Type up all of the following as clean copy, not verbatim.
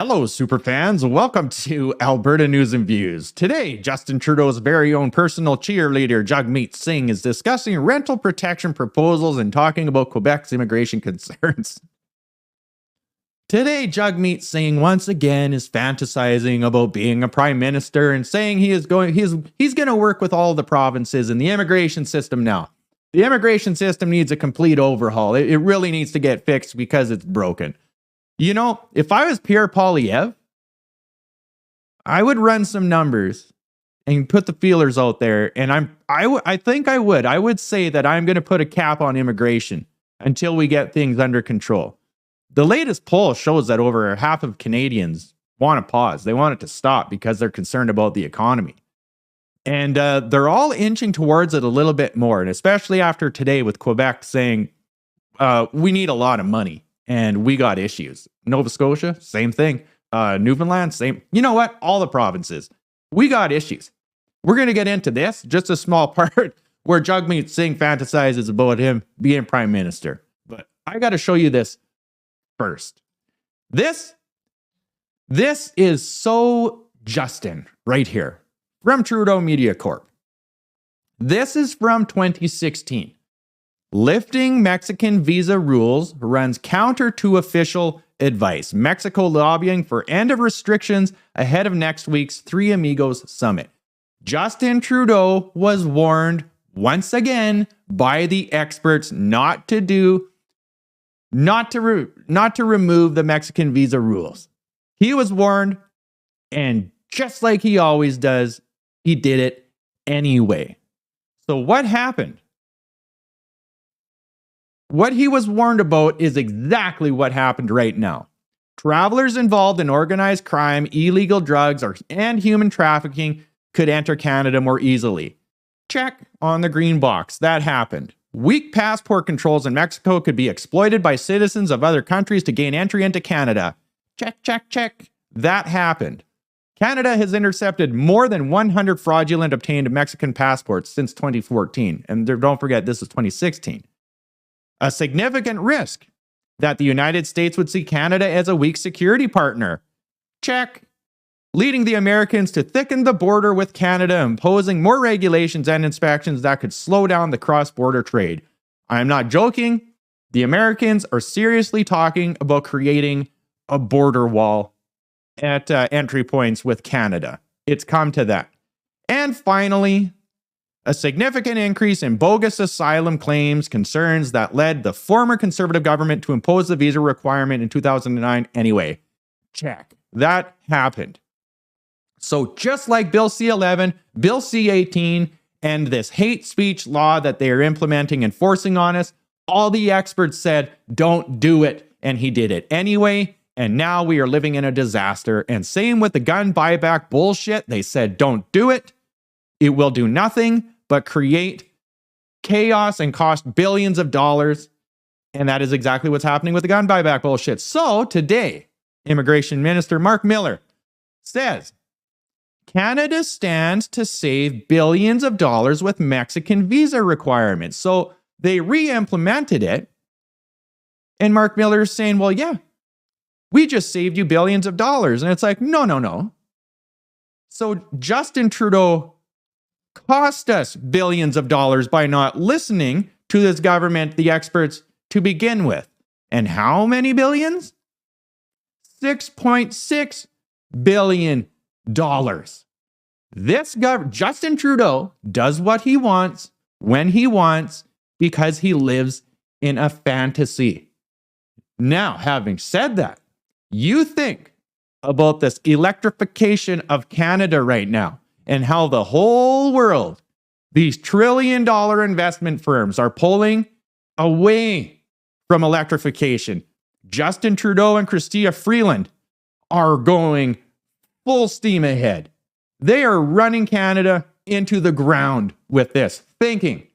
Hello, superfans. Welcome to Alberta News and Views. Today, Justin Trudeau's very own personal cheerleader, Jagmeet Singh, is discussing rental protection proposals and talking about Quebec's immigration concerns. Today, Jagmeet Singh once again is fantasizing about being a prime minister and saying he's going to work with all the provinces in the immigration system now. The immigration system needs a complete overhaul. It really needs to get fixed because it's broken. You know, if I was Pierre Poilievre, I would run some numbers and put the feelers out there. And I think I would say that I'm going to put a cap on immigration until we get things under control. The latest poll shows that over half of Canadians want to pause. They want it to stop because they're concerned about the economy. And they're all inching towards it a little bit more. And especially after today with Quebec saying, we need a lot of money. And we got issues. Nova Scotia, same thing. Newfoundland, same. You know what? All the provinces. We got issues. We're going to get into this, just a small part where Jagmeet Singh fantasizes about him being prime minister. But I got to show you this first. This is so Justin right here from Trudeau Media Corp. This is from 2016. Lifting Mexican visa rules runs counter to official advice. Mexico lobbying for end of restrictions ahead of next week's Three Amigos summit. Justin Trudeau was warned once again by the experts not to remove the Mexican visa rules. He was warned, and just like he always does, he did it anyway. So what happened? What he was warned about is exactly what happened right now. Travelers involved in organized crime, illegal drugs, and human trafficking could enter Canada more easily. Check on the green box. That happened. Weak passport controls in Mexico could be exploited by citizens of other countries to gain entry into Canada. Check, check, check. That happened. Canada has intercepted more than 100 fraudulent obtained Mexican passports since 2014. And don't forget, this is 2016. A significant risk that the United States would see Canada as a weak security partner. Check. Leading the Americans to thicken the border with Canada, imposing more regulations and inspections that could slow down the cross-border trade. I am not joking. The Americans are seriously talking about creating a border wall at entry points with Canada. It's come to that. And finally, a significant increase in bogus asylum claims, concerns that led the former Conservative government to impose the visa requirement in 2009 anyway. Check. That happened. So just like Bill C-11, Bill C-18, and this hate speech law that they are implementing and forcing on us, all the experts said, don't do it. And he did it anyway. And now we are living in a disaster. And same with the gun buyback bullshit. They said, don't do it. It will do nothing but create chaos and cost billions of dollars. And that is exactly what's happening with the gun buyback bullshit. So today, Immigration Minister Mark Miller says, Canada stands to save billions of dollars with Mexican visa requirements. So they re-implemented it. And Mark Miller is saying, well, yeah, we just saved you billions of dollars. And it's like, no. So Justin Trudeau cost us billions of dollars by not listening to this government, the experts, to begin with. And how many billions? $6.6 billion. Justin Trudeau does what he wants, when he wants, because he lives in a fantasy. Now, having said that, you think about this electrification of Canada right now, and how the whole world, these trillion-dollar investment firms are pulling away from electrification. Justin Trudeau and Chrystia Freeland are going full steam ahead. They are running Canada into the ground with this, thinking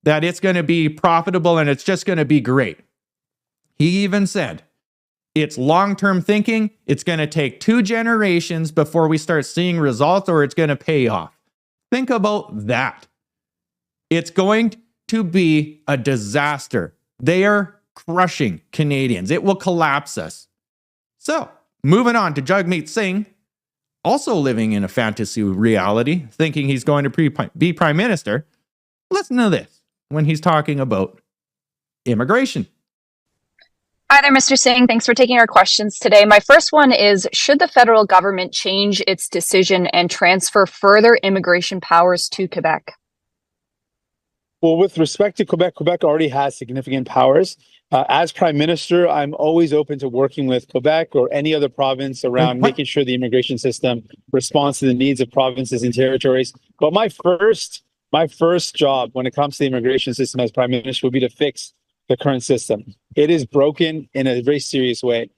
that it's going to be profitable and it's just going to be great. He even said, it's long-term thinking. It's going to take 2 generations before we start seeing results, or it's going to pay off. Think about that. It's going to be a disaster. They are crushing Canadians. It will collapse us. So Moving on to Jagmeet Singh, also living in a fantasy reality, thinking he's going to be prime minister. Listen to this when he's talking about immigration. Hi there, Mr. Singh. Thanks for taking our questions today. My first one is, should the federal government change its decision and transfer further immigration powers to Quebec? Well, with respect to Quebec, Quebec already has significant powers. As Prime Minister, I'm always open to working with Quebec or any other province around making sure the immigration system responds to the needs of provinces and territories. But my first job when it comes to the immigration system as Prime Minister would be to fix the current system. It is broken in a very serious way.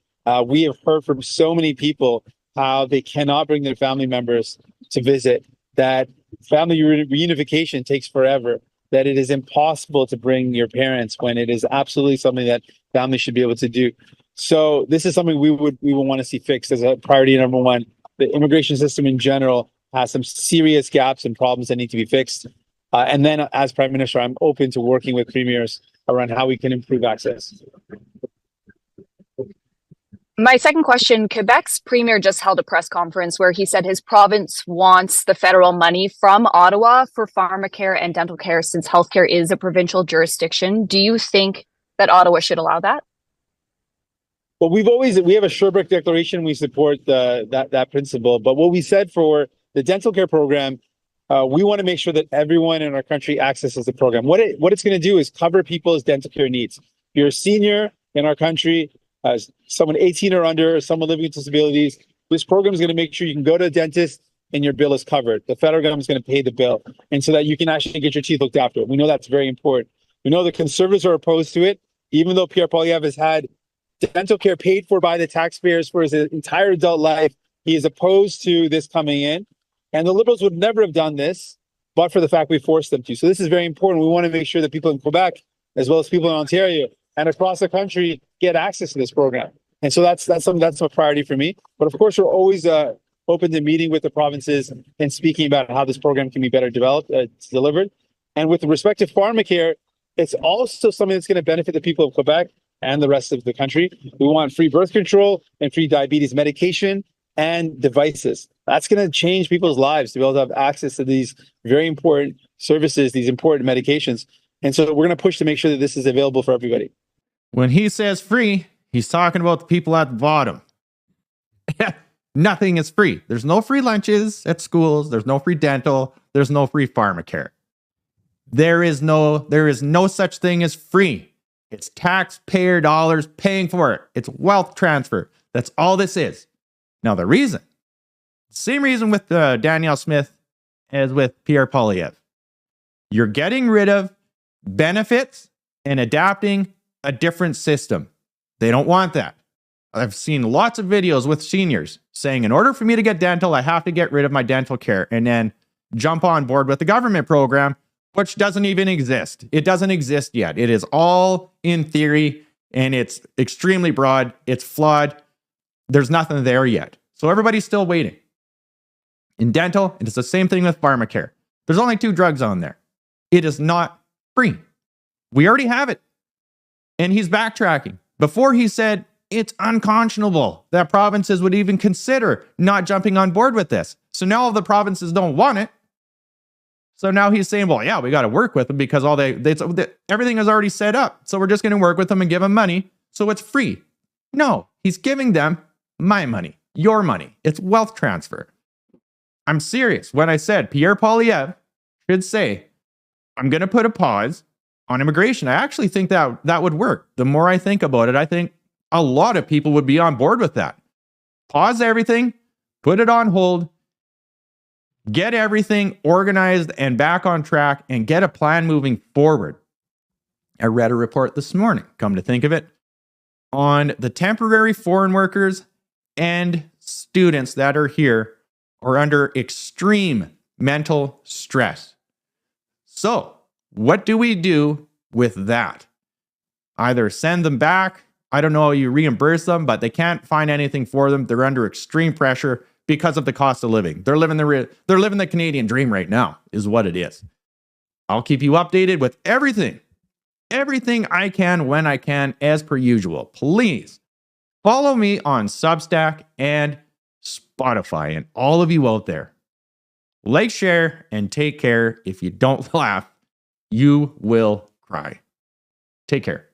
We have heard from so many people how they cannot bring their family members to visit, that family reunification takes forever, that it is impossible to bring your parents when it is absolutely something that families should be able to do. So this is something we would want to see fixed as a priority number one. The immigration system in general has some serious gaps and problems that need to be fixed. And then as Prime Minister, I'm open to working with premiers around how we can improve access. My second question, Quebec's premier just held a press conference where he said his province wants the federal money from Ottawa for pharmacare and dental care since healthcare is a provincial jurisdiction. Do you think that Ottawa should allow that? Well, we have a Sherbrooke Declaration. We support that principle. But what we said for the dental care program, we want to make sure that everyone in our country accesses the program. What it's going to do is cover people's dental care needs. If you're a senior in our country, someone 18 or under, someone living with disabilities, this program is going to make sure you can go to a dentist and your bill is covered. The federal government is going to pay the bill, and so that you can actually get your teeth looked after. We know that's very important. We know the Conservatives are opposed to it, even though Pierre Poilievre has had dental care paid for by the taxpayers for his entire adult life. He is opposed to this coming in, and the Liberals would never have done this, but for the fact we forced them to. So this is very important. We want to make sure that people in Quebec, as well as people in Ontario and across the country, get access to this program. And so that's a priority for me. But of course, we're always open to meeting with the provinces and speaking about how this program can be better delivered. And with respect to pharmacare, it's also something that's going to benefit the people of Quebec and the rest of the country. We want free birth control and free diabetes medication and devices. That's going to change people's lives to be able to have access to these very important services, these important medications. And so we're going to push to make sure that this is available for everybody. When he says free, he's talking about the people at the bottom. Nothing is free. There's no free lunches at schools. There's no free dental. There's no free pharmacare. There is no such thing as free. It's taxpayer dollars paying for it. It's wealth transfer. That's all this is. Now, same reason with Danielle Smith as with Pierre Poilievre. You're getting rid of benefits and adapting a different system. They don't want that. I've seen lots of videos with seniors saying, in order for me to get dental, I have to get rid of my dental care and then jump on board with the government program, which doesn't even exist. It doesn't exist yet. It is all in theory, and it's extremely broad. It's flawed. There's nothing there yet. So everybody's still waiting. In dental, it's the same thing with pharmacare. There's only 2 drugs on there. It is not free. We already have it. And he's backtracking. Before he said it's unconscionable that provinces would even consider not jumping on board with this. So now all the provinces don't want it. So now he's saying, well, yeah, we got to work with them because everything is already set up. So we're just going to work with them and give them money. So it's free. No, he's giving them my money, your money. It's wealth transfer. I'm serious when I said Pierre Poilievre should say, I'm going to put a pause on immigration. I actually think that would work. The more I think about it, I think a lot of people would be on board with that. Pause everything, put it on hold, get everything organized and back on track, and get a plan moving forward. I read a report this morning, come to think of it, on the temporary foreign workers and students that are here are under extreme mental stress. So, what do we do with that? Either send them back, I don't know, you reimburse them, but they can't find anything for them. They're under extreme pressure because of the cost of living. They're living the Canadian dream right now, is what it is. I'll keep you updated with everything I can when I can, as per usual. Please Follow me on Substack and Spotify, and all of you out there. Like, share, and take care. If you don't laugh, you will cry. Take care.